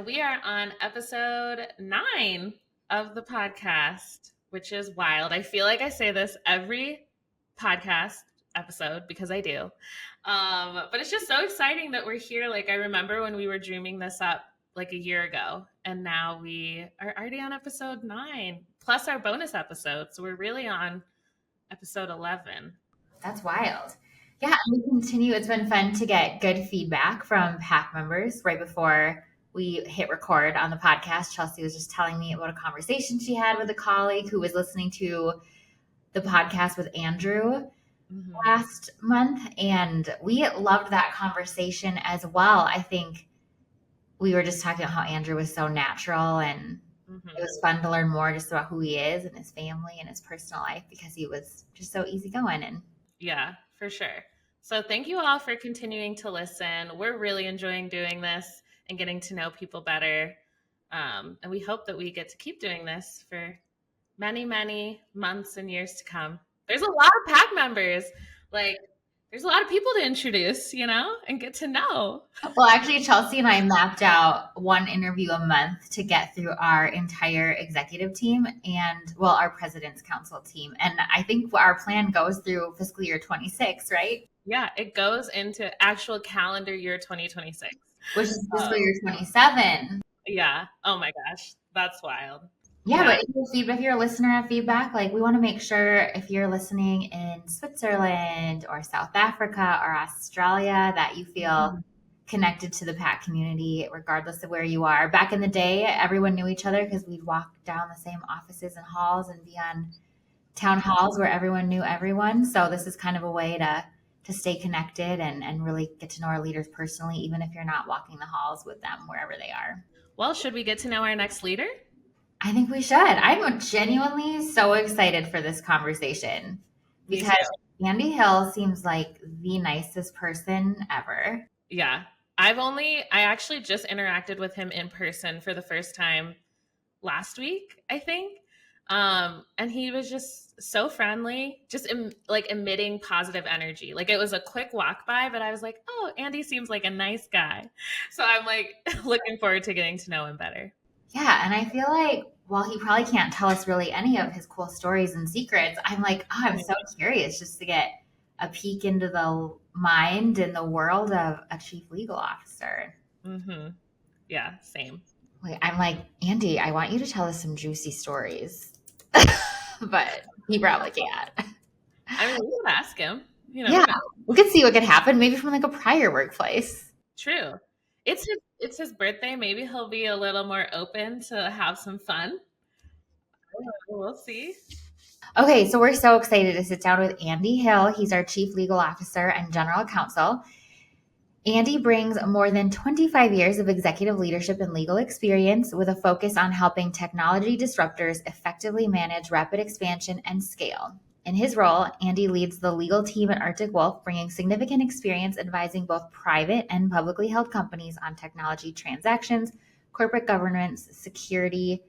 we are on episode 9 of the podcast, which is wild. I feel like I say this every podcast episode because I do. But it's just so exciting that we're here. Like, I remember when we were dreaming this up like a year ago, and now we are already on episode 9, plus our bonus episode. So we're really on episode 11. That's wild. Yeah, we continue. It's been fun to get good feedback from PAC members right before we hit record on the podcast. Chelsea was just telling me about a conversation she had with a colleague who was listening to the podcast with Andrew last month, and we loved that conversation as well. I think we were just talking about how Andrew was so natural, and it was fun to learn more just about who he is and his family and his personal life because he was just so easygoing. And yeah, for sure. So thank you all for continuing to listen. We're really enjoying doing this and getting to know people better. And we hope that we get to keep doing this for many, many months and years to come. There's a lot of PAC members. Like, there's a lot of people to introduce, and get to know. Well, actually, Chelsea and I mapped out one interview a month to get through our entire executive team and, our president's council team. And I think our plan goes through fiscal year 26, right? Yeah, it goes into actual calendar year 2026. Which is fiscal year 27. Yeah. Oh my gosh. That's wild. Yeah, but if you're a listener of feedback, like, we want to make sure if you're listening in Switzerland or South Africa or Australia that you feel connected to the PAC community, regardless of where you are. Back in the day, everyone knew each other because we'd walk down the same offices and halls and be on town halls where everyone knew everyone. So this is kind of a way to stay connected and really get to know our leaders personally, even if you're not walking the halls with them wherever they are. Well, should we get to know our next leader? I think we should. I'm genuinely so excited for this conversation because Andy Hill seems like the nicest person ever. Yeah. I actually just interacted with him in person for the first time last week, I think. And he was just so friendly, just emitting positive energy. Like, it was a quick walk by, but I was like, oh, Andy seems like a nice guy. So I'm like looking forward to getting to know him better. Yeah. And I feel like, while he probably can't tell us really any of his cool stories and secrets, I'm like, I'm so curious just to get a peek into the mind and the world of a chief legal officer. Yeah, same. Wait, I'm like, Andy, I want you to tell us some juicy stories. But he probably can't. I mean, we could ask him. Yeah, we could see what could happen, maybe from like a prior workplace. True. It's his birthday. Maybe he'll be a little more open to have some fun. We'll see. Okay, so we're so excited to sit down with Andy Hill. He's our Chief Legal Officer and General Counsel. Andy brings more than 25 years of executive leadership and legal experience with a focus on helping technology disruptors effectively manage rapid expansion and scale. In his role, Andy leads the legal team at Arctic Wolf, bringing significant experience advising both private and publicly held companies on technology transactions, corporate governance, security,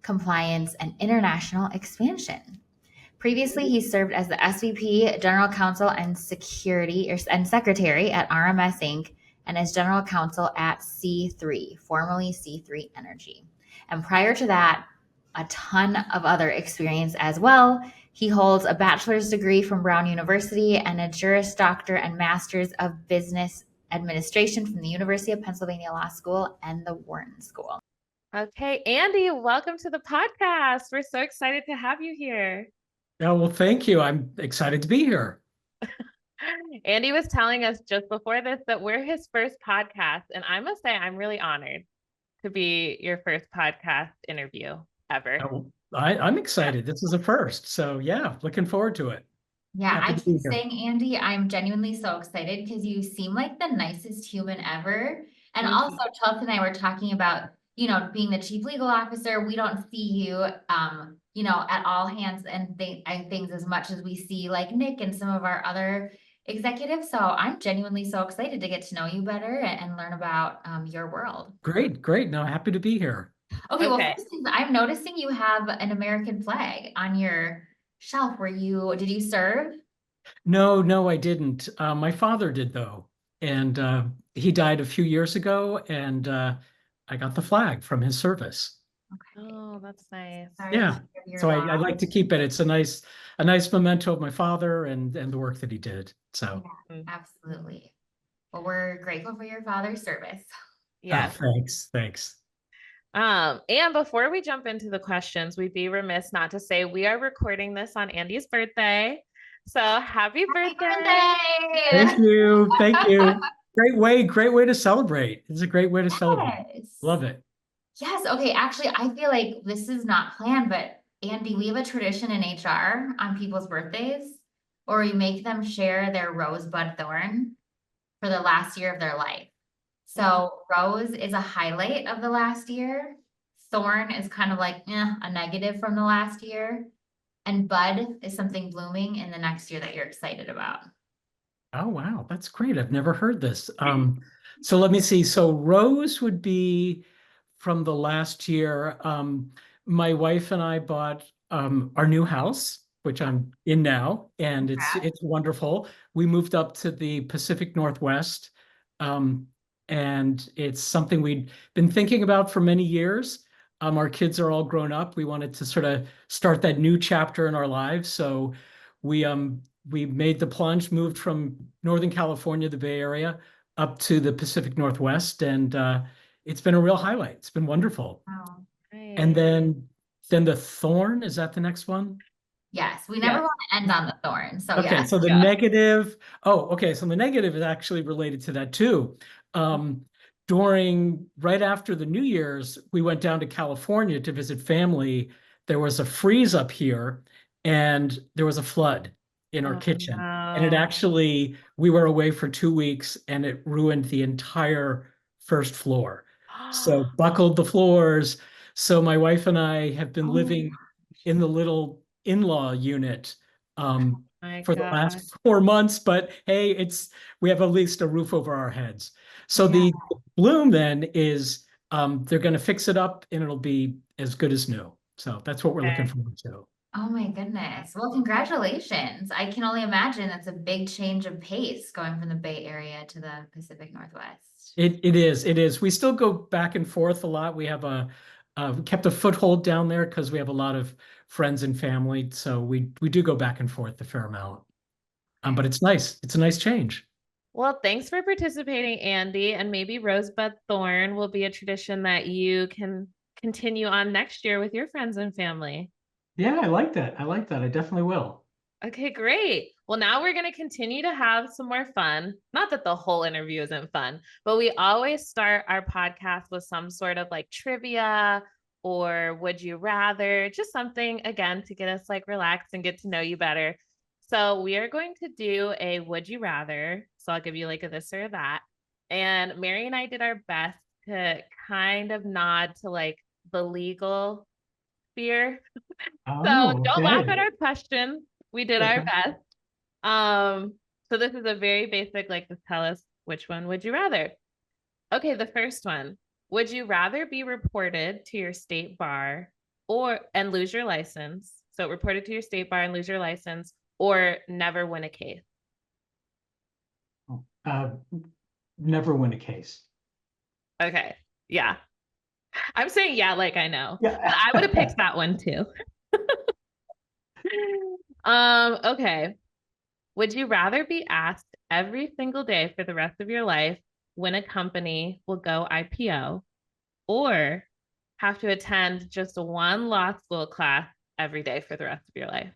compliance, and international expansion. Previously, he served as the SVP, General Counsel and Secretary at RMS Inc., and as General Counsel at C3, formerly C3 Energy. And prior to that, a ton of other experience as well. He holds a bachelor's degree from Brown University and a Juris Doctor and Master's of Business Administration from the University of Pennsylvania Law School and the Wharton School. Okay, Andy, welcome to the podcast. We're so excited to have you here. Yeah, well, thank you. I'm excited to be here. Andy was telling us just before this that we're his first podcast, and I must say I'm really honored to be your first podcast interview ever. I'm excited. This is a first. So yeah, looking forward to it. Yeah, I keep saying, Andy, I'm genuinely so excited because you seem like the nicest human ever. And also, Chelsea and I were talking about, being the chief legal officer. We don't see you, at all hands and things as much as we see like Nick and some of our other executives. So I'm genuinely so excited to get to know you better and learn about your world. Great. No, happy to be here. Okay. Well, first thing, I'm noticing you have an American flag on your shelf. Did you serve? No, I didn't. My father did though. And he died a few years ago. And I got the flag from his service. Okay. Oh, that's nice. Sorry to Yeah. hear your So I loss. like to keep it. It's a nice memento of my father and the work that he did. So, Yeah, absolutely. Well, we're grateful for your father's service. Yes. thanks. Thanks. And before we jump into the questions, we'd be remiss not to say we are recording this on Andy's birthday. So happy birthday. Thank you. Thank you. Great way to celebrate. It's a great way to celebrate. Yes. Love it. Yes. Okay. Actually, I feel like this is not planned, but Andy, we have a tradition in HR on people's birthdays where we make them share their rosebud thorn for the last year of their life. So rose is a highlight of the last year. Thorn is kind of like a negative from the last year. And bud is something blooming in the next year that you're excited about. Oh, wow. That's great. I've never heard this. So let me see. So Rose would be from the last year. My wife and I bought our new house, which I'm in now, and Congrats. it's wonderful. We moved up to the Pacific Northwest, um, and it's something we'd been thinking about for many years. Our kids are all grown up. We wanted to sort of start that new chapter in our lives, so we made the plunge, moved from Northern California, the Bay Area, up to the Pacific Northwest, and it's been a real highlight. It's been wonderful. Wow. And Nice. then the thorn, is that the next one? Yes, we never Yes. want to end on the thorn. So Okay, yes. so the Yeah. negative, oh, okay, so the negative is actually related to that too. Um, right after the New Year's, we went down to California to visit family. There was a freeze up here and there was a flood in our Oh kitchen. And it no. actually, we were away for 2 weeks and it ruined the entire first floor. So buckled the floors. So my wife and I have been Oh my living in the little in-law unit My for the God. last 4 months, but hey, we have at least a roof over our heads. So Yeah. the bloom then is they're going to fix it up and it'll be as good as new. So that's what we're looking Okay. forward to. Oh my goodness. Well, congratulations. I can only imagine that's a big change of pace going from the Bay Area to the Pacific Northwest. It is. We still go back and forth a lot. We have we kept a foothold down there because we have a lot of friends and family. So we do go back and forth a fair amount. But it's nice. It's a nice change. Well, thanks for participating, Andy. And maybe Rosebud Thorn will be a tradition that you can continue on next year with your friends and family. Yeah, I like that. I like that. I definitely will. Okay, great. Well, now we're going to continue to have some more fun. Not that the whole interview isn't fun, but we always start our podcast with some sort of like trivia or would you rather, just something again to get us like relaxed and get to know you better. So we are going to do a would you rather. So I'll give you like a this or that. And Mary and I did our best to kind of nod to like the legal sphere. So Oh, don't laugh okay. at our questions. We did our Okay. best. So this is a very basic, like, just tell us which one would you rather? Okay, the first one. Would you rather be reported to your state bar and lose your license? So reported to your state bar and lose your license or never win a case? Uh, Never win a case. Okay. Yeah. I'm saying yeah, like I know. But Yeah. I would have picked that one too. Okay. Would you rather be asked every single day for the rest of your life when a company will go IPO or have to attend just one law school class every day for the rest of your life?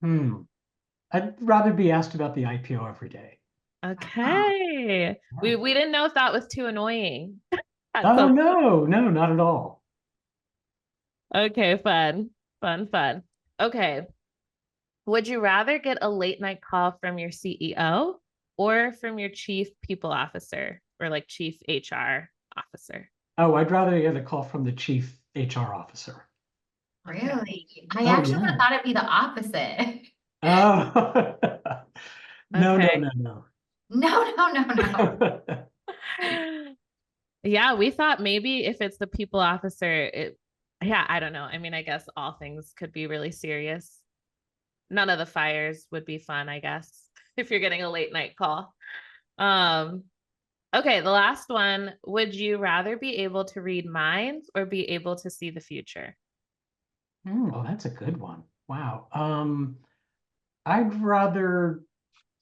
Hmm. I'd rather be asked about the IPO every day. Okay. We didn't know if that was too annoying. Oh, So, no, no, not at all. okay, fun, fun, fun. Okay. Would you rather get a late night call from your CEO or from your chief people officer or like chief HR officer? Oh, I'd rather get a call from the chief HR officer. Okay. Really? I Oh, actually would yeah. have thought it'd be the opposite. Oh, no, no, Okay. no, no. No, no, no, no. Yeah, we thought maybe if it's the people officer, yeah, I don't know. I mean, I guess all things could be really serious. None of the fires would be fun, I guess, if you're getting a late night call. Um, Okay, the last one. Would you rather be able to read minds or be able to see the future? Oh, that's a good one. Wow. I'd rather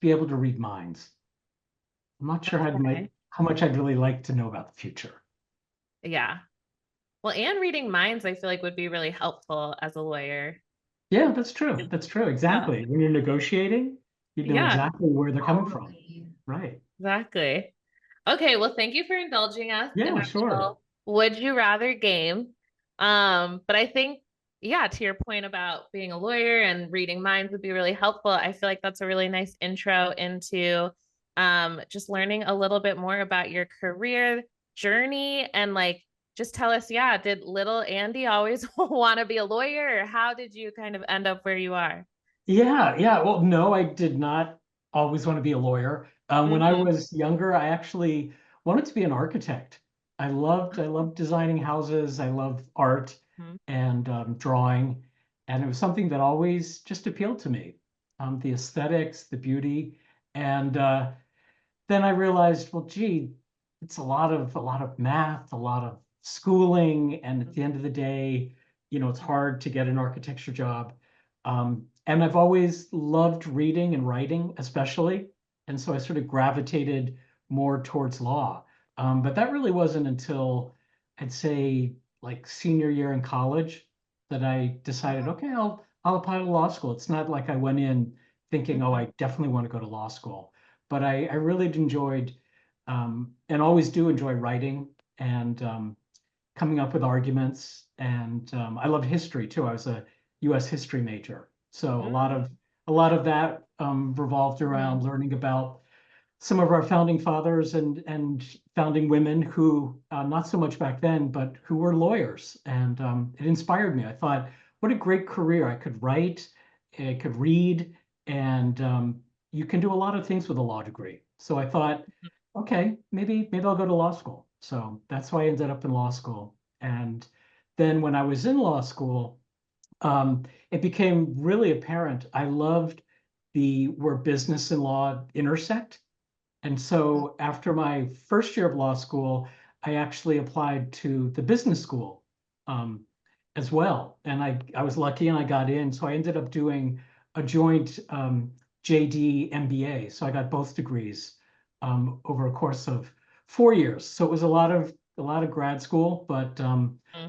be able to read minds. I'm not sure Okay. how much I'd really like to know about the future. Yeah. Well, and reading minds, I feel like would be really helpful as a lawyer. Yeah, that's true. That's true. Yeah. Exactly. When you're negotiating, you know Yeah, exactly where they're coming from. Totally. Right. exactly. Okay, well, thank you for indulging us in Yeah, our sure. little would you rather game. But I think, yeah, to your point about being a lawyer and reading minds would be really helpful. I feel like that's a really nice intro into just learning a little bit more about your career journey and like just tell us, yeah, did little Andy always want to be a lawyer or how did you kind of end up where you are? Yeah, yeah. Well, no, I did not always want to be a lawyer. When I Mm-hmm. was younger, I actually wanted to be an architect. I loved designing houses. I loved art and drawing, and it was something that always just appealed to me. The aesthetics, the beauty, and then I realized, well, gee, it's a lot of math, a lot of schooling, and at the end of the day, you know, it's hard to get an architecture job. And I've always loved reading and writing, especially, and so I sort of gravitated more towards law. But that really wasn't until I'd say like senior year in college that I decided, okay, I'll apply to law school. It's not like I went in thinking, oh, Mm-hmm. I definitely want to go to law school, but I really enjoyed and always do enjoy writing and coming up with arguments. And I loved history too. I was a U.S. history major, so a lot of that revolved Mm-hmm. around learning about some of our founding fathers and founding women who, not so much back then, but who were lawyers. And it inspired me. I thought, what a great career. I could write, I could read, and you can do a lot of things with a law degree. So I thought, okay, maybe I'll go to law school. So that's why I ended up in law school. And then when I was in law school, it became really apparent. I loved the where business and law intersect. And so after my first year of law school, I actually applied to the business school um, as well. And I was lucky and I got in. So I ended up doing a joint JD MBA. So I got both degrees over a course of 4 years. So it was a lot of grad school, but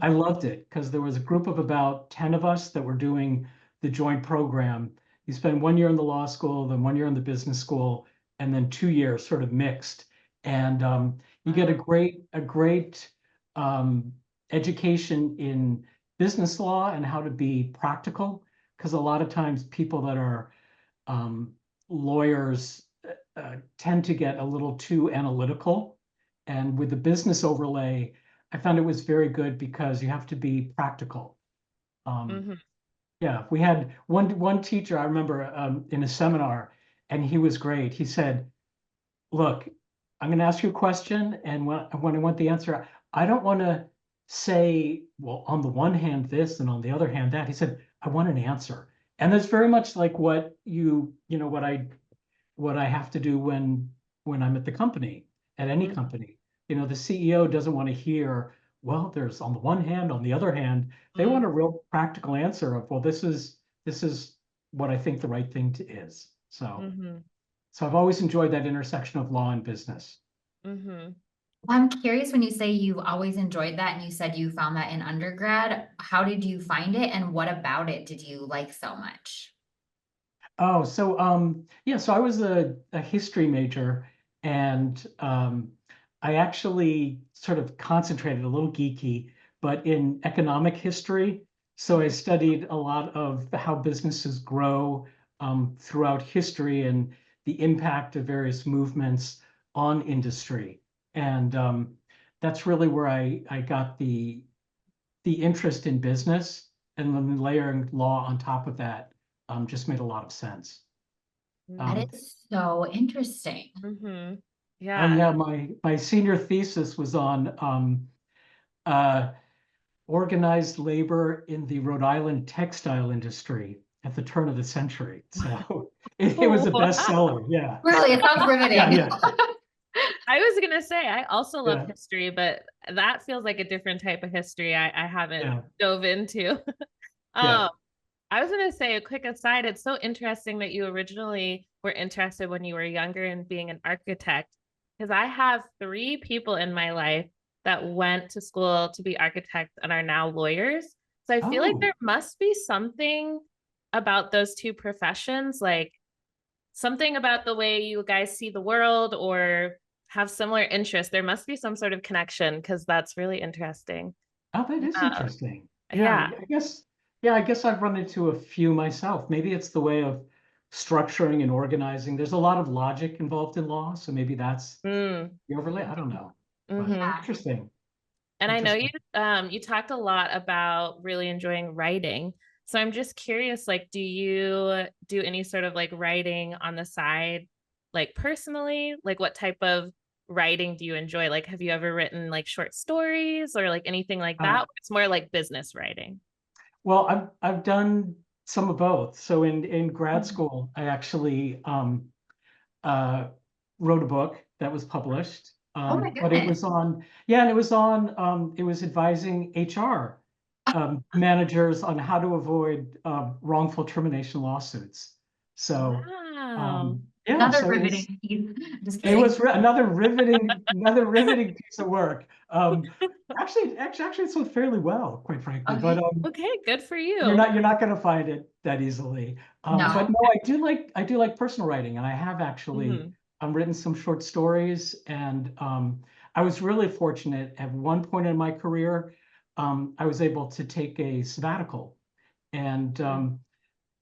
I loved it because there was a group of about 10 of us that were doing the joint program. You spend 1 year in the law school, then 1 year in the business school, and then 2 years sort of mixed. And you get Wow. a great um, education in business law and how to be practical. Because a lot of times people that are um, lawyers tend to get a little too analytical. And with the business overlay, I found it was very good because you have to be practical. Um, Mm-hmm. yeah, we had one teacher I remember in a seminar, and he was great. He said, look, I'm going to ask you a question, and when I want the answer, I don't want to say, well, on the one hand this and on the other hand that. He said, I want an answer. And that's very much like what you know, what I have to do when I'm at the company, at any Mm-hmm. company. You know, the CEO doesn't want to hear, well, there's on the one hand, on the other hand, they want a real practical answer of, well, this is what I think the right thing to is. So Mm-hmm. so I've always enjoyed that intersection of law and business. Mm-hmm. I'm curious when you say you've always enjoyed that and you said you found that in undergrad, how did you find it and what about it did you like so much? Oh, so yeah, so I was a history major and I actually sort of concentrated a little geeky, but in economic history. So I studied a lot of how businesses grow throughout history and the impact of various movements on industry. And that's really where I got the interest in business and then layering law on top of that just made a lot of sense. That Um, is so interesting. Mm-hmm. and Yeah. yeah, my senior thesis was on uh, organized labor in the Rhode Island textile industry at the turn of the century. So it was a Wow. bestseller. Yeah, Really, it sounds yeah, riveting. yeah. I was gonna say I also love Yeah, history, but that feels like a different type of history I haven't yeah, dove into. yeah. Um, I was gonna say a quick aside. It's so interesting that you originally were interested when you were younger in being an architect, because I have three people in my life that went to school to be architects and are now lawyers. So I feel like Oh, there must be something about those two professions, like something about the way you guys see the world or have similar interests. There must be some sort of connection because that's really interesting. oh, that is Uh, interesting. Yeah, yeah. I guess. Yeah, I guess I've run into a few myself. Maybe it's the way of structuring and organizing. There's a lot of logic involved in law, so maybe that's Mm. the overlay. I don't know, but Hmm. interesting, And I know interesting. you talked a lot about really enjoying writing. So I'm just curious, like, do you do any sort of like writing on the side, like personally? Like what type of writing do you enjoy? Like, have you ever written like short stories or like anything like that? Uh, Or it's more like business writing. well, I've done some of both. So in grad school, I actually uh, wrote a book that was published. Oh my But it goodness. was on, yeah, and it was advising HR managers on how to avoid wrongful termination lawsuits. So, Wow. yeah, Another so riveting piece. Just it kidding. was another riveting piece of work. Actually, it's went fairly well, quite frankly. But Okay. Okay, good for you. you're not going to find it that easily. But No. no, I do like personal writing, and I have actually Hmm. written some short stories. And I was really fortunate at one point in my career. I was able to take a sabbatical, and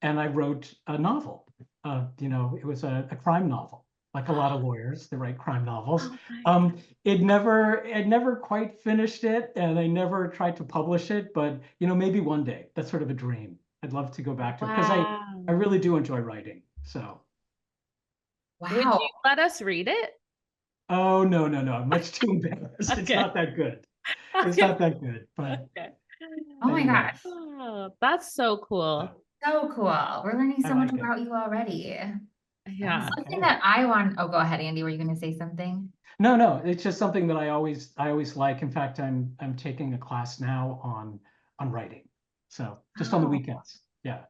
I wrote a novel. It was a crime novel, like a lot of lawyers that write crime novels. Oh my God. It never quite finished it, and I never tried to publish it. But maybe one day. That's sort of a dream. I'd love to go back to it because I Wow. really do enjoy writing. So, Would you Wow. let us read it? oh no, no, no, I'm much too embarrassed. It's Okay. not that good. It's Okay. not that good. But Okay. Oh my anyway, gosh. Oh, that's so cool. so So cool. We're learning I so much like it. about you already. Yeah. Oh, Something okay. that I want, oh, go ahead, Andy. Were you going to say something? No, no, it's just something that I always like. In fact, I'm taking a class now on writing. So just on the Oh, weekends. Yeah.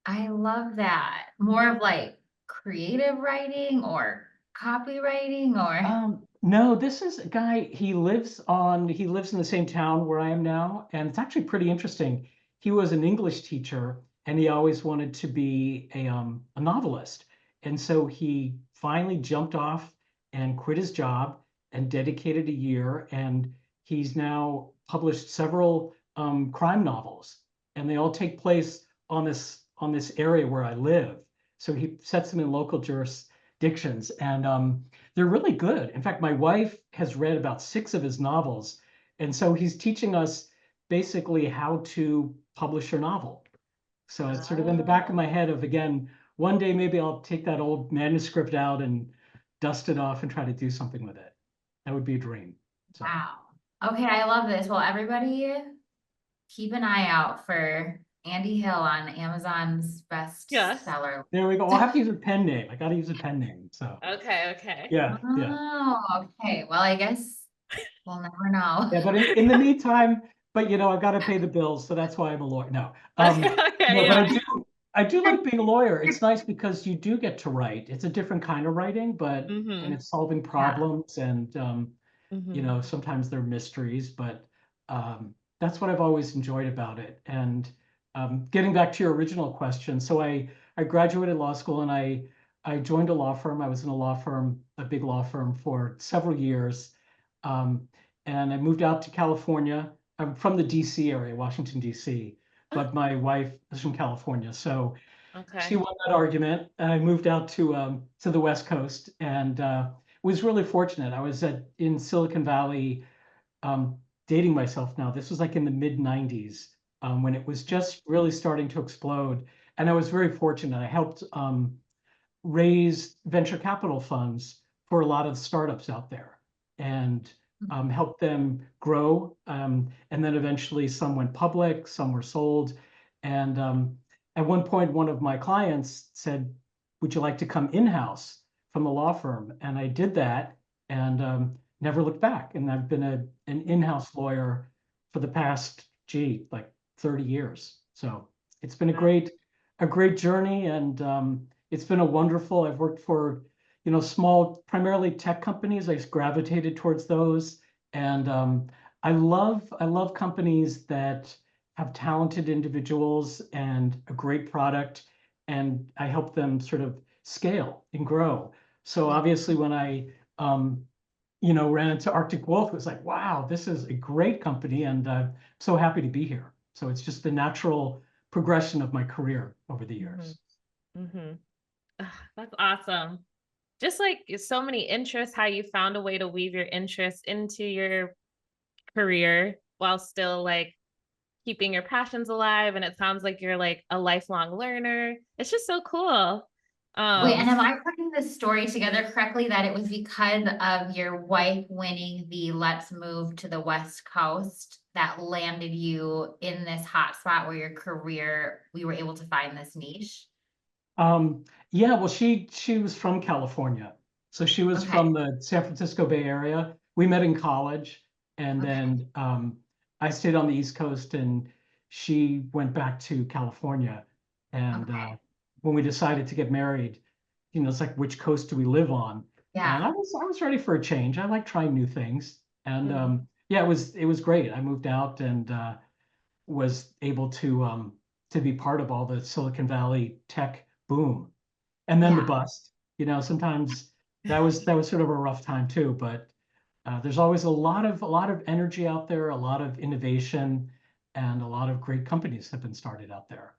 I love that. More of like creative writing or copywriting or. No, this is a guy, he lives in the same town where I am now, and it's actually pretty interesting. He was an English teacher and he always wanted to be a novelist. And so he finally jumped off and quit his job and dedicated a year, and he's now published several crime novels, and they all take place on this area where I live. So he sets them in local jurisdictions, and they're really good. In fact, my wife has read about six of his novels. And so he's teaching us basically how to publish your novel. So it's sort of in the back of Oh, my head of, again, one day maybe I'll take that old manuscript out and dust it off and try to do something with it. That would be a dream. So wow. Okay, I love this. Well, everybody keep an eye out for Andy Hill on Amazon's Yes. bestseller. there we go. I'll have to use a pen name. I got to use a pen name. So Okay, okay. yeah, yeah. Oh, okay. Well, I guess we'll never know. Yeah, but in the meantime, but I've got to pay the bills, so that's why I'm a lawyer. No, Okay, okay, no, but yeah. I do like being a lawyer. It's nice because you do get to write. It's a different kind of writing, and Mm-hmm. it's solving Yeah. problems, and Mm-hmm. sometimes they're mysteries, but that's what I've always enjoyed about it. And getting back to your original question, so I graduated law school and I joined a law firm. I was in a law firm, a big law firm, for several years, um, and I moved out to California. I'm from the D.C. area, Washington D.C., Oh, but my wife is from California, so she okay. won that argument. And I moved out to the West Coast, and was really fortunate. I was in Silicon Valley, um, dating myself now. This was like in the mid 90s, when it was just really starting to explode. And I was very fortunate. I helped raise venture capital funds for a lot of startups out there, and help them grow. And then eventually some went public, some were sold. And at one point, one of my clients said, "Would you like to come in-house from the law firm?" And I did that. and never looked back. And I've been an in-house lawyer for the past, like 30 years. So it's been a great journey, and it's been a wonderful. I've worked for, small, primarily tech companies. I gravitated towards those, and I love companies that have talented individuals and a great product, and I help them sort of scale and grow. So Yeah. obviously, when I ran into Arctic Wolf, it was like, wow, this is a great company, and so happy to be here. So it's just the natural progression of my career over the years. Mm-hmm. That's awesome. Just like so many interests, how you found a way to weave your interests into your career while still like keeping your passions alive. And it sounds like you're like a lifelong learner. It's just so cool. Wait, Um, and am I putting this story together correctly that it was because of your wife winning the Let's Move to the West Coast that landed you in this hot spot where your career, we were able to find this niche? Yeah, well, she was from California, so she was Okay, from the San Francisco Bay Area. We met in college, and okay, then I stayed on the East Coast, and she went back to California. And okay. when we decided to get married, it's like, which coast do we live on? And Yeah, I was ready for a change. I like trying new things, and mhm, yeah, it was great. I moved out and was able to be part of all the Silicon Valley tech boom, and then the yeah, bust. Sometimes that was sort of a rough time too. But there's always a lot of energy out there, a lot of innovation, and a lot of great companies have been started out there.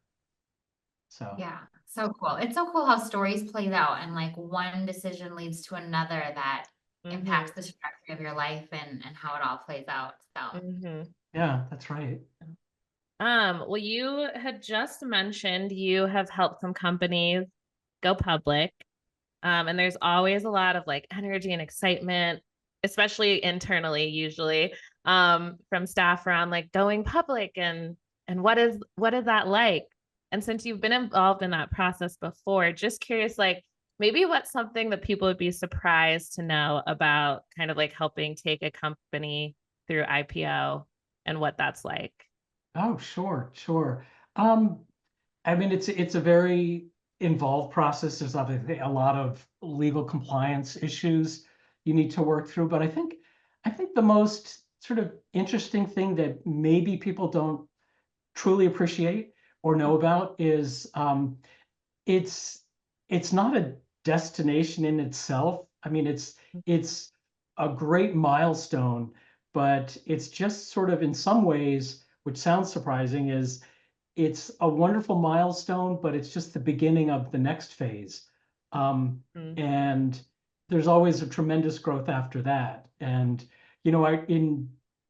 So yeah. So cool. It's so cool how stories plays out and like one decision leads to another that impacts mhm, the trajectory of your life and how it all plays out. So mhm. yeah, that's right. Well, you had just mentioned you have helped some companies go public. And there's always a lot of like energy and excitement, especially internally, usually, from staff around like going public and what is that like? And since you've been involved in that process before, just curious, like maybe what's something that people would be surprised to know about kind of like helping take a company through IPO and what that's like. Oh, sure, sure. Um, I mean, it's a very involved process. There's obviously a lot of legal compliance issues you need to work through, but I think the most sort of interesting thing that maybe people don't truly appreciate or know about is it's it's not a destination in itself. I mean, it's a great milestone, but it's just sort of in some ways, which sounds surprising, is it's a wonderful milestone, but it's just the beginning of the next phase. Mm-hmm. And there's always a tremendous growth after that. And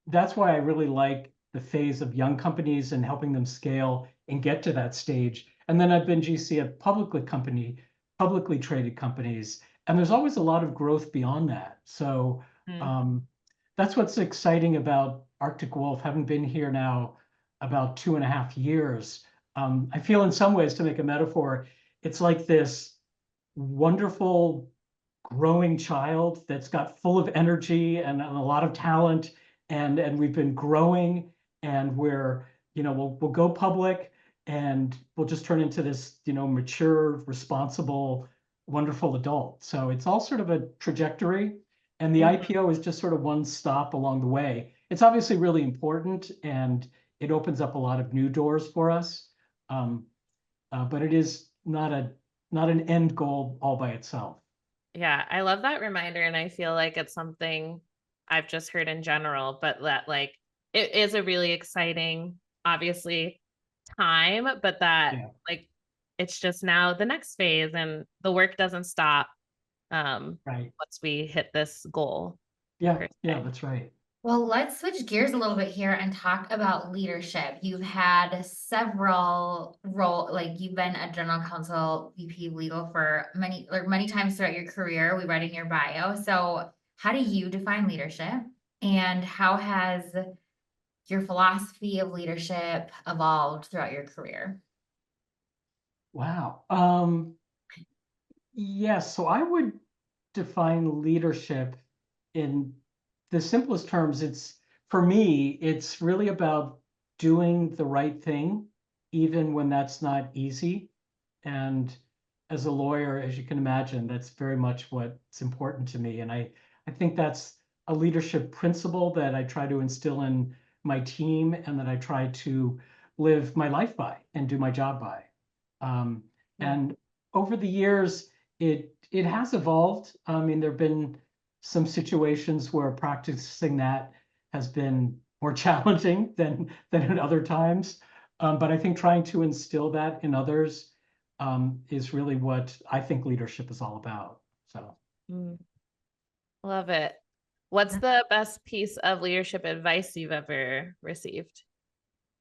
that's why I really like the phase of young companies and helping them scale and get to that stage. And then I've been GC at publicly traded companies, and there's always a lot of growth beyond that. So um, that's what's exciting about Arctic Wolf. Having been here now about 2.5 years. I feel in some ways, to make a metaphor, it's like this wonderful growing child that's got full of energy and a lot of talent, and we've been growing, and we'll go public, and we'll just turn into this mature, responsible, wonderful adult. So it's all sort of a trajectory, and the Mm-hmm. IPO is just sort of one stop along the way. It's obviously really important, and it opens up a lot of new doors for us. Um, but it is not an end goal all by itself. Yeah, I love that reminder. And I feel like it's something I've just heard in general, but that like it is a really exciting, obviously, time, but that Yeah, like it's just now the next phase and the work doesn't stop right. once we hit this goal Yeah, per yeah, se. that's right. well, let's switch gears a little bit here and talk about leadership. You've had several like you've been a general counsel, VP legal for many times throughout your career. We read in your bio. So, how do you define leadership, and how has your philosophy of leadership evolved throughout your career? Wow. Yes, so I would define leadership. in the simplest terms, for me, it's really about doing the right thing, even when that's not easy. And as a lawyer, as you can imagine, that's very much what's important to me. And I think that's a leadership principle that I try to instill in my team and that I try to live my life by and do my job by. Um, and over the years, it has evolved. I mean, there have been some situations where practicing that has been more challenging than at other times. But I think trying to instill that in others is really what I think leadership is all about. So, Love it. What's the best piece of leadership advice you've ever received?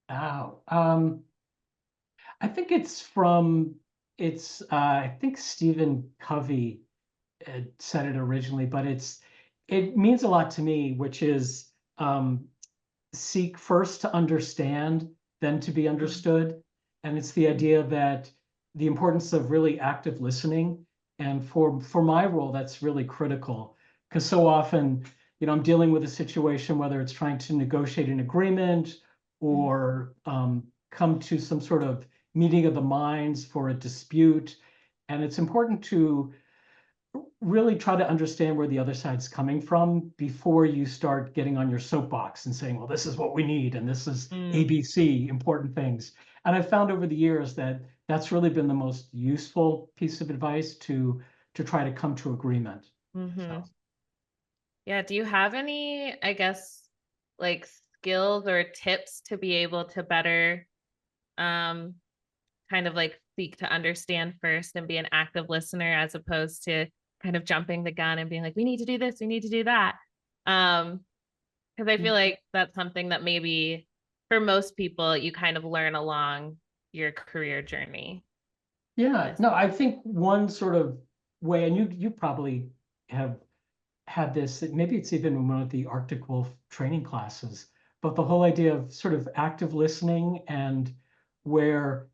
oh, I think I think Stephen Covey said it originally, but it means a lot to me, which is seek first to understand, then to be understood. And it's the idea that the importance of really active listening. And for my role, that's really critical because so often, I'm dealing with a situation, whether it's trying to negotiate an agreement or come to some sort of meeting of the minds for a dispute. And it's important to really try to understand where the other side's coming from before you start getting on your soapbox and saying, well, this is what we need, and this is ABC, important things. And I've found over the years that that's really been the most useful piece of advice to try to come to agreement. So. Yeah, do you have any, I guess, like skills or tips to be able to better um kind of like seek to understand first and be an active listener as opposed to kind of jumping the gun and being like, we need to do this, we need to do that. Because I feel like that's something that maybe for most people you kind of learn along your career journey. Yeah, no, I think one sort of way, and you probably have had this, maybe it's even in one of the Arctic Wolf training classes, but the whole idea of sort of active listening and where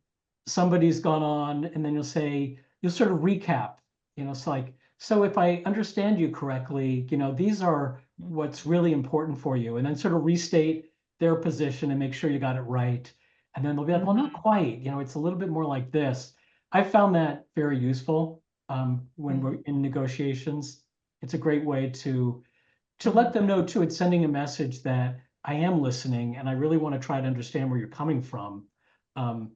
somebody's gone on and then you'll sort of recap, it's like, so if I understand you correctly, these are what's really important for you, and then sort of restate their position and make sure you got it right. And then they'll be like, well, not quite, it's a little bit more like this. I found that very useful when we're in negotiations. It's a great way to let them know too. It's sending a message that I am listening and I really want to try to understand where you're coming from. And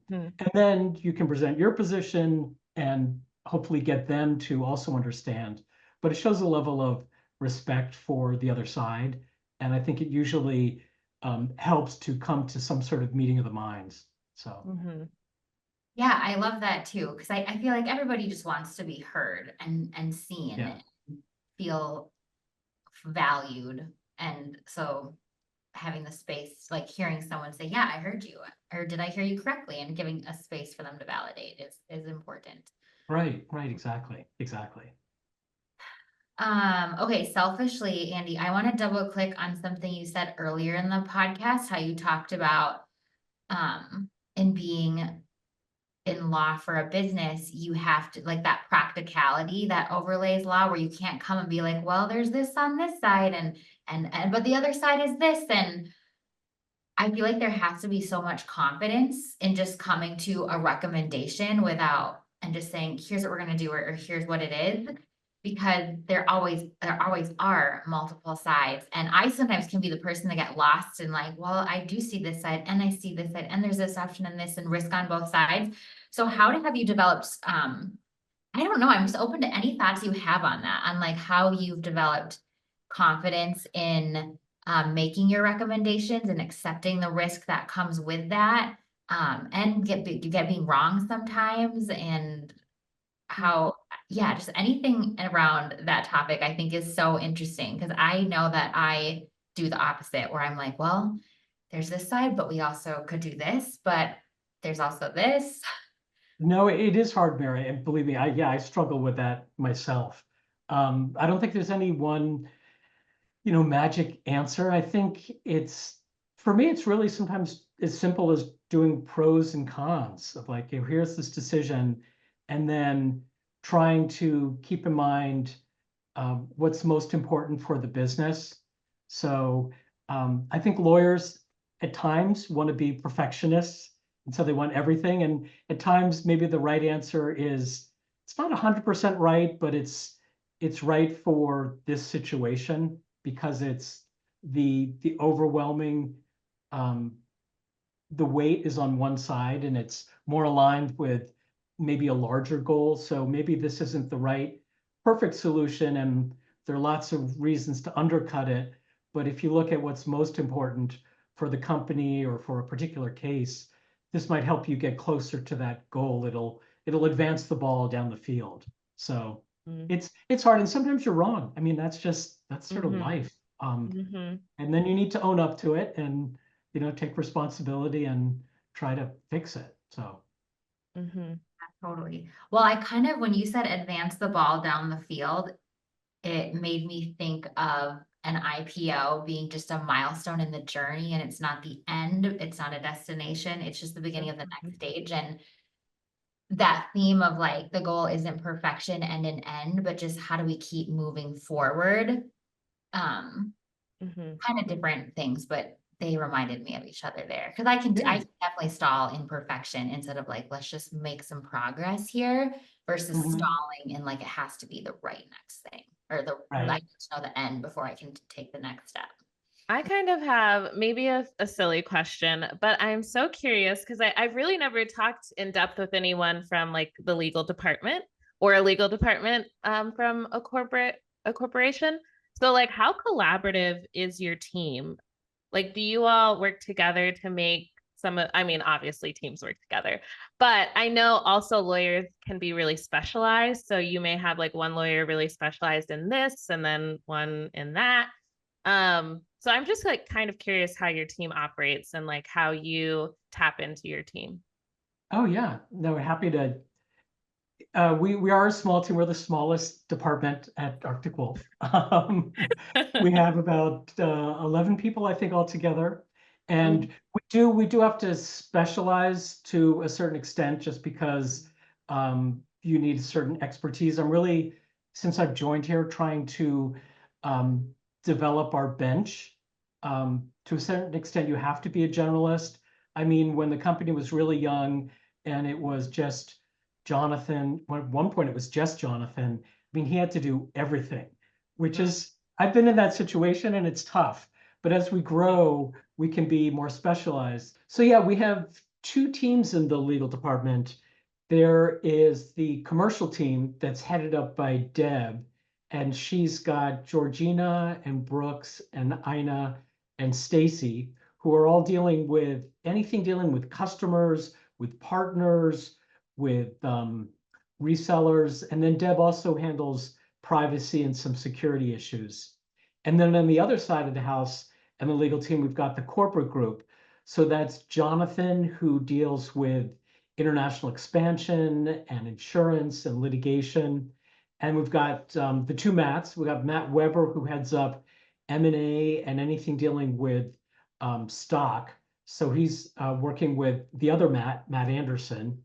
then you can present your position and hopefully get them to also understand. But it shows a level of respect for the other side. And I think it usually helps to come to some sort of meeting of the minds. So. Yeah, I love that too, because I feel like everybody just wants to be heard and seen, Yeah. and feel valued. And so having the space, like hearing someone say, yeah, I heard you, or did I hear you correctly? And giving a space for them to validate is important. Right, exactly. Okay, selfishly, Andy, I want to double click on something you said earlier in the podcast, how you talked about in being in law for a business, you have to like that practicality that overlays law, where you can't come and be like, well, there's this on this side and but the other side is this. And I feel like there has to be so much confidence in just coming to a recommendation without and just saying, here's what we're gonna do, or here's what it is. Because there always are multiple sides. And I sometimes can be the person that get lost in like, well, I do see this side and I see this side, and there's this option and this and risk on both sides. So have you developed, I don't know, I'm just open to any thoughts you have on that, on like how you've developed confidence in making your recommendations and accepting the risk that comes with that, and get being wrong sometimes, and how, yeah, just anything around that topic I think is so interesting, because I know that I do the opposite, where I'm like, well, there's this side, but we also could do this, but there's also this. No, it is hard, Mary, and believe me, I struggle with that myself. I don't think there's any one, magic answer. I think for me, it's really sometimes as simple as doing pros and cons of like, here's this decision, and then trying to keep in mind what's most important for the business. So I think lawyers at times want to be perfectionists, and so they want everything. And at times, maybe the right answer is it's not 100% right, but it's right for this situation because it's the overwhelming the weight is on one side and it's more aligned with maybe a larger goal. So maybe this isn't the right perfect solution and there are lots of reasons to undercut it. But if you look at what's most important for the company or for a particular case, this might help you get closer to that goal. It'll advance the ball down the field. So Mm-hmm. it's hard and sometimes you're wrong. I mean, that's sort of Mm-hmm. life. Mm-hmm. And then you need to own up to it and take responsibility and try to fix it. So Mm-hmm. Totally. Well, I kind of, when you said advance the ball down the field, it made me think of an IPO being just a milestone in the journey, and it's not the end, it's not a destination, it's just the beginning of the next stage. And that theme of like the goal isn't perfection and an end, but just how do we keep moving forward? Mm-hmm. Kind of different things, but they reminded me of each other there. Because I can yeah. definitely stall in perfection instead of like, let's just make some progress here versus Mhm. stalling and like it has to be the right next thing or I Right. need to know the end before I can take the next step. I kind of have maybe a silly question, but I'm so curious because I've really never talked in depth with anyone from like the legal department or a legal department from a corporation. So like how collaborative is your team? Like, do you all work together to make I mean, obviously teams work together, but I know also lawyers can be really specialized. So you may have like one lawyer really specialized in this and then one in that. So I'm just like kind of curious how your team operates and like how you tap into your team. Oh yeah. No, we're happy to. We are a small team. We're the smallest department at Arctic Wolf. We have about 11 people, I think, altogether. And we do have to specialize to a certain extent just because you need certain expertise. I'm really, since I've joined here, trying to um, develop our bench. To a certain extent, you have to be a generalist. I mean, when the company was really young and it was just Jonathan, at one point it was just Jonathan. I mean, he had to do everything, which is, I've been in that situation and it's tough. But as we grow, we can be more specialized. So yeah, we have two teams in the legal department. There is the commercial team that's headed up by Deb, and she's got Georgina and Brooks and Ina and Stacy, who are all dealing with anything dealing with customers, with partners, with resellers. And then Deb also handles privacy and some security issues. And then on the other side of the house and the legal team, we've got the corporate group. So that's Jonathan, who deals with international expansion and insurance and litigation. And we've got the two Matts. We've got Matt Weber, who heads up M&A and anything dealing with stock. So he's working with the other Matt Anderson.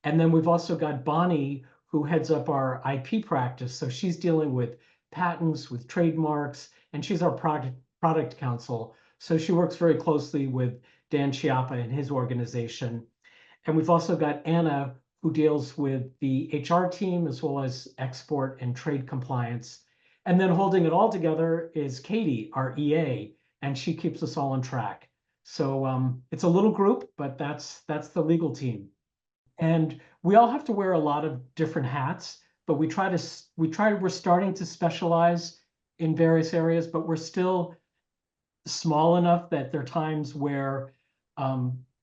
And then we've also got Bonnie, who heads up our IP practice. So she's dealing with patents, with trademarks, and she's our product counsel. So she works very closely with Dan Chiappa and his organization. And we've also got Anna, who deals with the HR team as well as export and trade compliance. And then holding it all together is Katie, our EA, and she keeps us all on track. So it's a little group, but that's the legal team. And we all have to wear a lot of different hats, but we're starting to specialize in various areas, but we're still small enough that there are times where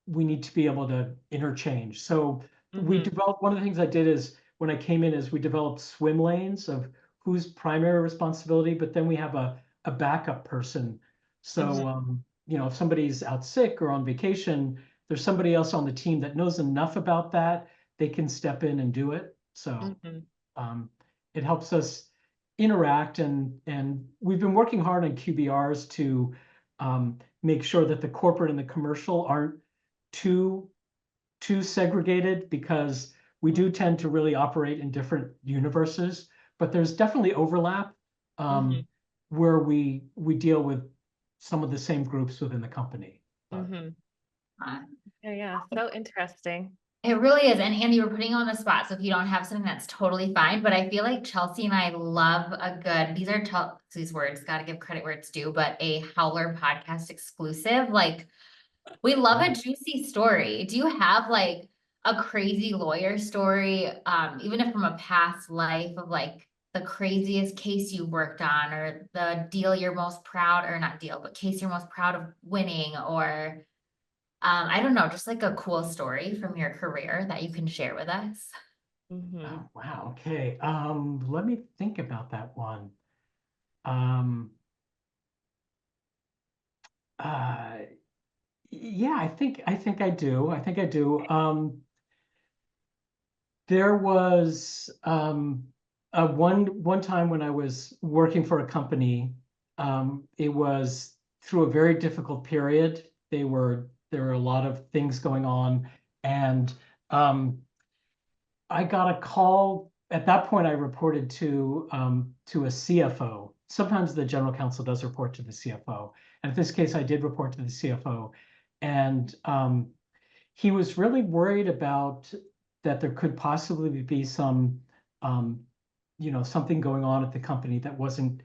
we need to be able to interchange. So we developed, one of the things I did is when I came in is we developed swim lanes of whose primary responsibility, but then we have a backup person. So if somebody's out sick or on vacation, there's somebody else on the team that knows enough about that, they can step in and do it. So it helps us interact and we've been working hard on QBRs to make sure that the corporate and the commercial aren't too segregated because we do tend to really operate in different universes, but there's definitely overlap. Mm-hmm. where we deal with some of the same groups within the company. But Mm-hmm. Uh, Yeah. So interesting. It really is. And Andy, we're putting you on the spot. So if you don't have something, that's totally fine. But I feel like Chelsea and I love a good, these are Chelsea's words, got to give credit where it's due, but a Howler podcast exclusive. Like, we love a juicy story. Do you have like a crazy lawyer story, even if from a past life of like the craziest case you worked on, or the deal you're most proud, or not deal, but case you're most proud of winning, or I don't know, just like a cool story from your career that you can share with us? Mm-hmm. oh, wow, okay. Let me think about that one. Um, uh, yeah, I think I do. I think I do. There was one time when I was working for a company. It was through a very difficult period. There were a lot of things going on, and um, I got a call. At that point, I reported to a CFO. Sometimes the general counsel does report to the CFO, and in this case, I did report to the CFO, and he was really worried about that there could possibly be some, um, something going on at the company that wasn't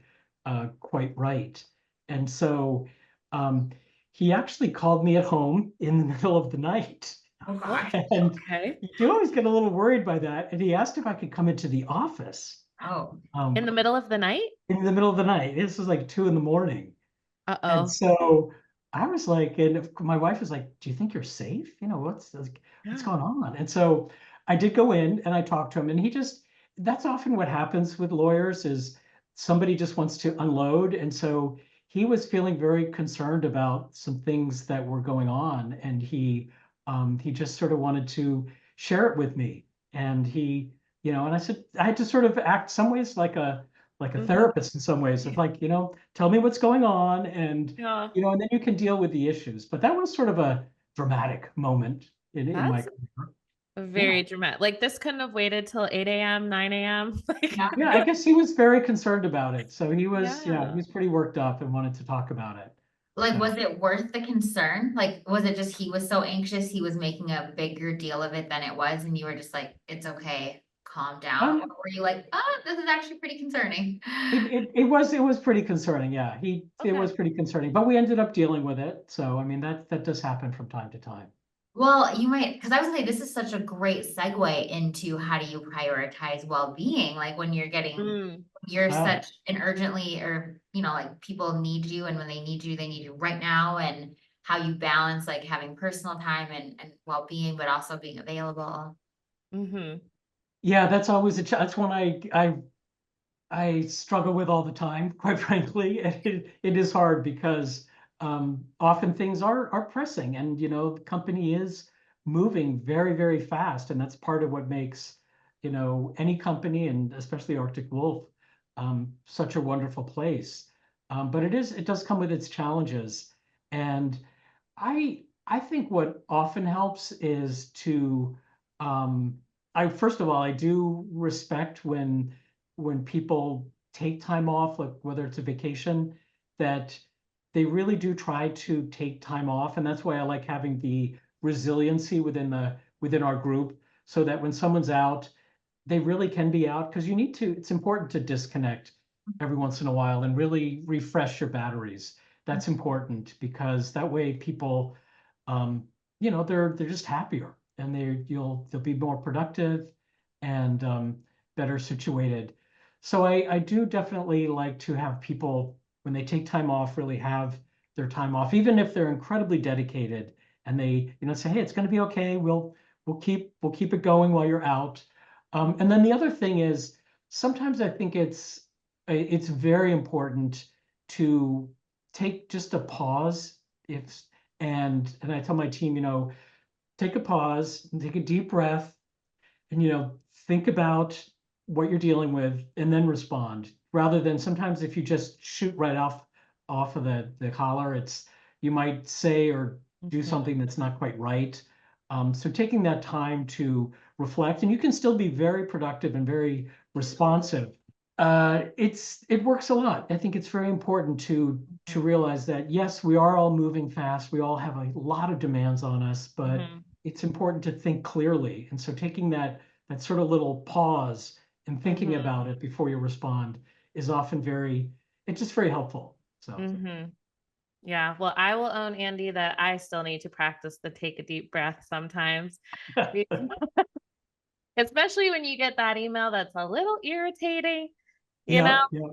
quite right. And so um, he actually called me at home in the middle of the night. Oh gosh. And Okay. you always get a little worried by that. And he asked if I could come into the office Oh, um, In the middle of the night? in the middle of the night. This was like 2 in the morning. And Uh-oh. so I was like, and my wife was like, "Do you think you're safe? What's like, what's Yeah. going on?" And so I did go in and I talked to him, and that's often what happens with lawyers is somebody just wants to unload. And so he was feeling very concerned about some things that were going on, and he just sort of wanted to share it with me. And and I said I had to sort of act some ways like a Mm-hmm. therapist in some ways of like, tell me what's going on, and Yeah. and then you can deal with the issues. But that was sort of a dramatic moment in my That's career. Yeah. very dramatic. Like this couldn't have waited till 8 a.m., 9 a.m. Like, yeah. Yeah, I guess he was very concerned about it. So he yeah. was pretty worked up and wanted to talk about it. Like, was So, it worth the concern? Like, was it just he was so anxious, he was making a bigger deal of it than it was, and you were just like, it's okay, calm down? Or um, were you like, oh, this is actually pretty concerning? it was pretty concerning. Yeah, it Okay. was pretty concerning, but we ended up dealing with it. So, I mean, that does happen from time to time. Well, you might, because I was gonna say this is such a great segue into how do you prioritize well-being? Like when Mm, you're Oh, such an urgently, or like people need you, and when they need you right now, and how you balance like having personal time and well-being, but also being available. mm-hmm. yeah, that's always that's one I struggle with all the time, quite frankly. It is hard because often things are pressing, and the company is moving very, very fast, and that's part of what makes any company, and especially Arctic Wolf, such a wonderful place. But it does come with its challenges, and I think what often helps is to I first of all I do respect when people take time off, like whether it's a vacation, that they really do try to take time off. And that's why I like having the resiliency within our group, so that when someone's out, they really can be out, because it's important to disconnect every once in a while and really refresh your batteries. That's important because that way people, they're just happier, and they'll be more productive and better situated. So I do definitely like to have people, when they take time off, really have their time off, even if they're incredibly dedicated, and they, say, "Hey, it's going to be okay. We'll keep it going while you're out." And then the other thing is, sometimes I think it's very important to take just a pause. If and I tell my team, take a pause and take a deep breath, and think about what you're dealing with, and then respond, rather than sometimes if you just shoot right off of the collar, you might say or do Mm-hmm. something that's not quite right. So taking that time to reflect, and you can still be very productive and very responsive It works a lot. I think it's very important to realize that yes, we are all moving fast. We all have a lot of demands on us, but Mm-hmm. it's important to think clearly. And so taking that sort of little pause and thinking Mm-hmm. about it before you respond is often it's just very helpful. So Mm-hmm. Yeah. Well, I will own, Andy, that I still need to practice the take a deep breath sometimes, especially when you get that email that's a little irritating, you know? yeah, yeah.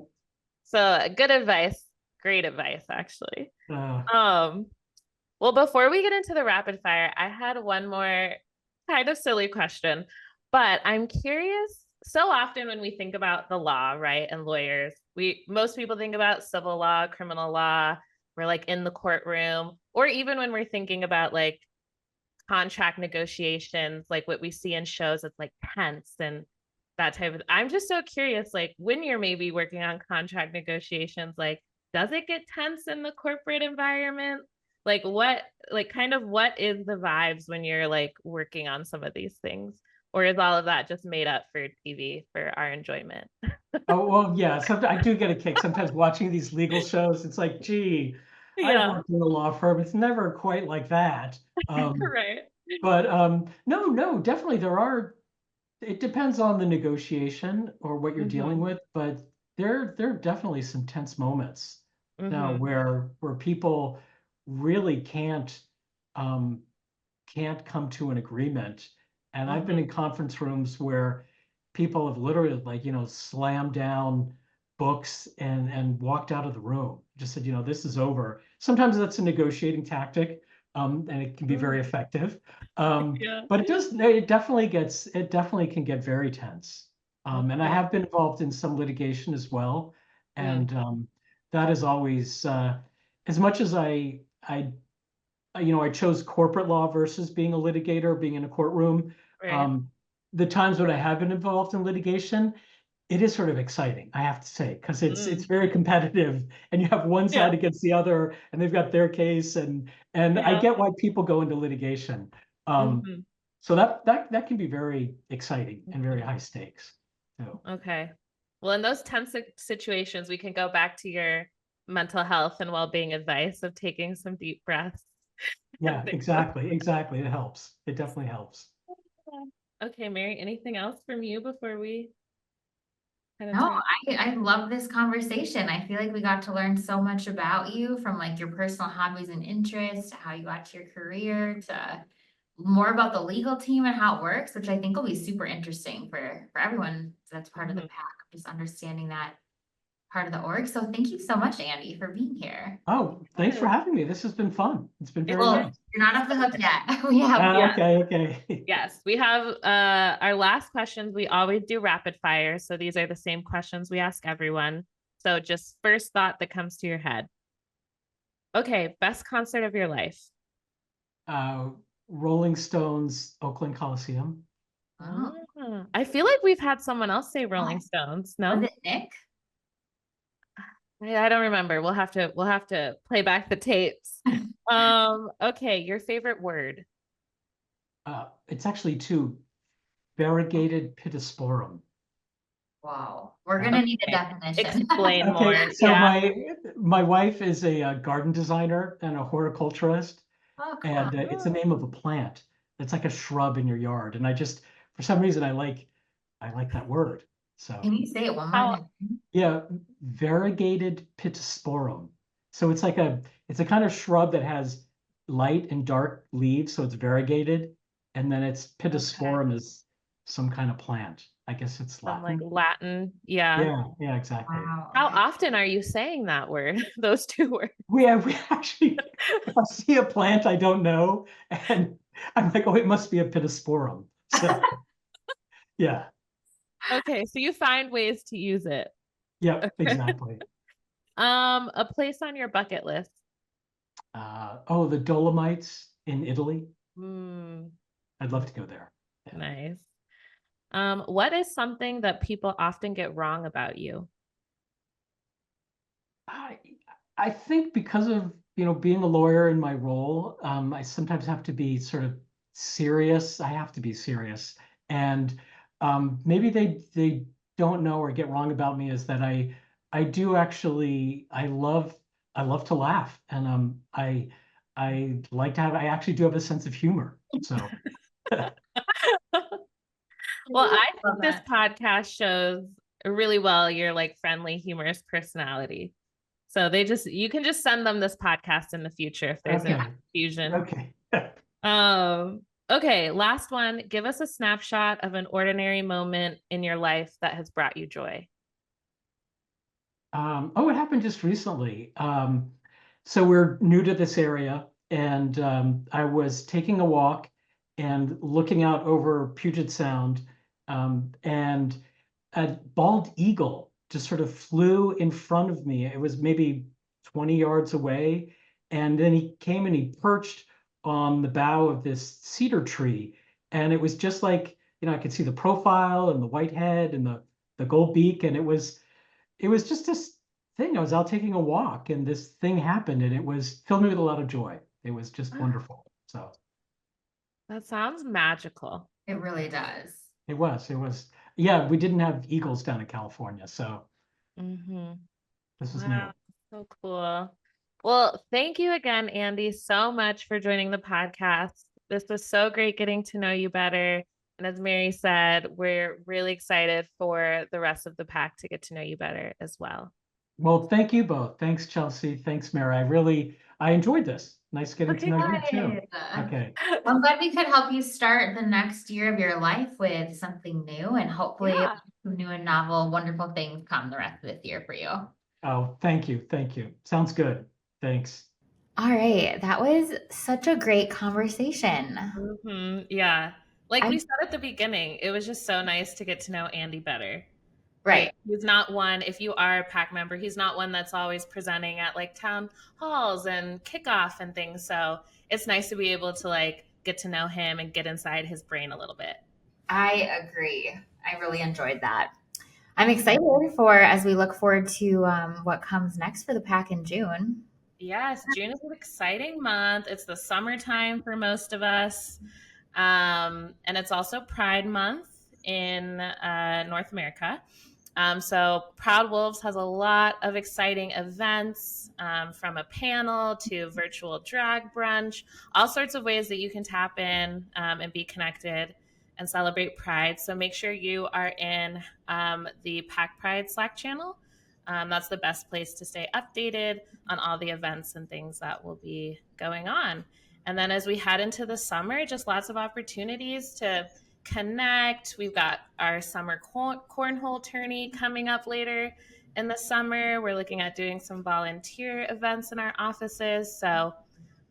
So good advice. Great advice, actually. Uh, Um, well, before we get into the rapid fire, I had one more kind of silly question, but I'm curious. So often when we think about the law, right, and lawyers, most people think about civil law, criminal law, we're like in the courtroom, or even when we're thinking about like contract negotiations, like what we see in shows, it's like tense and that type of. I'm just so curious, like when you're maybe working on contract negotiations, like does it get tense in the corporate environment? Like kind of what is the vibes when you're like working on some of these things? Or is all of that just made up for TV for our enjoyment? oh well, yeah. Sometimes I do get a kick sometimes watching these legal shows. It's like, gee, I've Yeah, worked in a law firm. It's never quite like that. right. But no, no, definitely there are. It depends on the negotiation or what you're dealing Mm-hmm. with, but there are definitely some tense moments now Mm-hmm. where people really um, can't come to an agreement. And I've been Mm-hmm. in conference rooms where people have literally like, slammed down books and walked out of the room. Just said, this is over. Sometimes that's a negotiating tactic, and it can be very Mm. effective. Um, Yeah. but it definitely can get very tense. And I Okay. have been involved in some litigation as well. Mm. And that is always, as much as I chose corporate law versus being a litigator, being in a courtroom. Right. Um, the times when I have been involved in litigation, it is sort of exciting, I have to say, because it's Mm. very competitive, and you have one Yeah. side against the other, and they've got their case, and I Yeah. get why people go into litigation. Um, Mm-hmm. so that can be very exciting and very Mm-hmm. high stakes. So Okay. Well, in those tense situations, we can go back to your mental health and well-being advice of taking some deep breaths and yeah, things like exactly, exactly. It helps. It definitely helps. that. Okay, Mary, anything else from you before we kind of No, turn? I love this conversation. I feel like we got to learn so much about you, from like your personal hobbies and interests to how you got to your career to more about the legal team and how it works, which I think will be super interesting for everyone that's part of the Mhm. pack, just understanding that part of the org. So thank you so much, Andy, for being here. Oh, thanks for Yes. having me. This has been fun. It's been It's very been Well, nice. you're not off the hook yet. We have yeah. Okay, okay. Yes, we have our last questions. We always do rapid fire. So these are the same questions we ask everyone. So just first thought that comes to your head. Okay, best concert of your life. uh, Rolling Stones, Oakland Coliseum. oh, I feel like we've had someone else say Rolling yeah. Stones. Was No, it Nick? I don't remember. We'll have to play back the tapes. Okay, your favorite word. It's actually two, variegated pittosporum. Wow. We're Uh, gonna need a Okay, definition. explain okay, more. so Yeah. my wife is a garden designer and a horticulturist, Oh, cool. and it's the name of a plant. It's like a shrub in your yard, and for some reason, I like that word. So. Can you say it one more How time? Yeah, variegated pittosporum. So it's a kind of shrub that has light and dark leaves, so it's variegated, and then its okay. pittosporum is some kind of plant. I guess it's Some like Latin. Latin. Yeah. Yeah, yeah, exactly. Wow. How Okay. often are you saying that word? Those two words. We actually, if I see a plant I don't know, and I'm like, oh, it must be a pittosporum. So yeah, Okay, so you find ways to use it. yep, exactly. A place on your bucket list. Oh, the Dolomites in Italy. Hmm, I'd love to go there. Yeah. nice. What is something that people often get wrong about you? I I think because of being a lawyer in my role, I sometimes have to be sort of serious. I have to be serious, and maybe they don't know or get wrong about me is that I do actually I love to laugh, and I like to have I actually do have a sense of humor. So Well, I Love think this that. podcast shows really well your like friendly, humorous personality. So you can just send them this podcast in the future if there's any okay, confusion. okay. Um, okay, last one. Give us a snapshot of an ordinary moment in your life that has brought you joy. Oh, it happened just recently. So we're new to this area, and I was taking a walk and looking out over Puget Sound, and a bald eagle just sort of flew in front of me. It was maybe 20 yards away, and then he came and he perched on the bough of this cedar tree, and it was just like, I could see the profile and the white head and the gold beak, and it was just this thing. I was out taking a walk and this thing happened and it was filled me with a lot of joy. It was just wonderful. So That sounds magical. It really does. it was, yeah, we didn't have eagles down in California. So Mm-hmm. this was new. Wow, so cool. Well, thank you again, Andy, so much for joining the podcast. This was so great getting to know you better. And as Mary said, we're really excited for the rest of the pack to get to know you better as well. Well, thank you both. Thanks, Chelsea. Thanks, Mary. I enjoyed this. Nice getting to Okay, know you too. Good. Okay. I'm glad we could help you start the next year of your life with something new, and hopefully Yeah. some new and novel, wonderful things come the rest of this year for you. Oh, thank you. Thank you. Sounds good. Thanks. All right. That was such a great conversation. Yeah. Like I we said at the beginning, it was just so nice to get to know Andy better. right. Like he's not one, if you are a PAC member, he's not one that's always presenting at like town halls and kickoff and things. So it's nice to be able to like get to know him and get inside his brain a little bit. I agree. I really enjoyed that. I'm excited for as we look forward to what comes next for the pack in June. Yes, June is an exciting month. It's the summertime for most of us. And it's also Pride Month in North America. So Proud Wolves has a lot of exciting events, from a panel to virtual drag brunch, all sorts of ways that you can tap in and be connected and celebrate Pride. So make sure you are in the Pack Pride Slack channel. That's the best place to stay updated on all the events and things that will be going on. And then as we head into the summer, just lots of opportunities to connect. We've got our summer cornhole tourney coming up later in the summer. We're looking at doing some volunteer events in our offices. So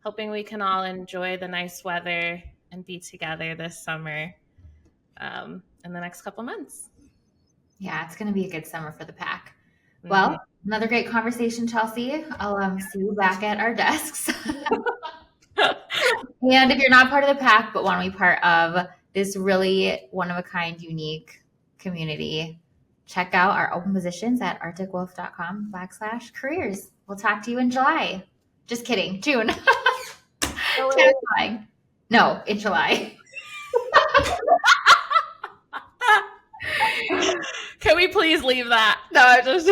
hoping we can all enjoy the nice weather and be together this summer in the next couple months. Yeah, it's going to be a good summer for the pack. Well, another great conversation, Chelsea. I'll see you back at our desks. And if you're not part of the pack, but want to be part of this really one-of-a-kind, unique community, check out our open positions at arcticwolf.com/careers. We'll talk to you in July. Just kidding. June. Terrifying. No, in July. Can we please leave that? No, I just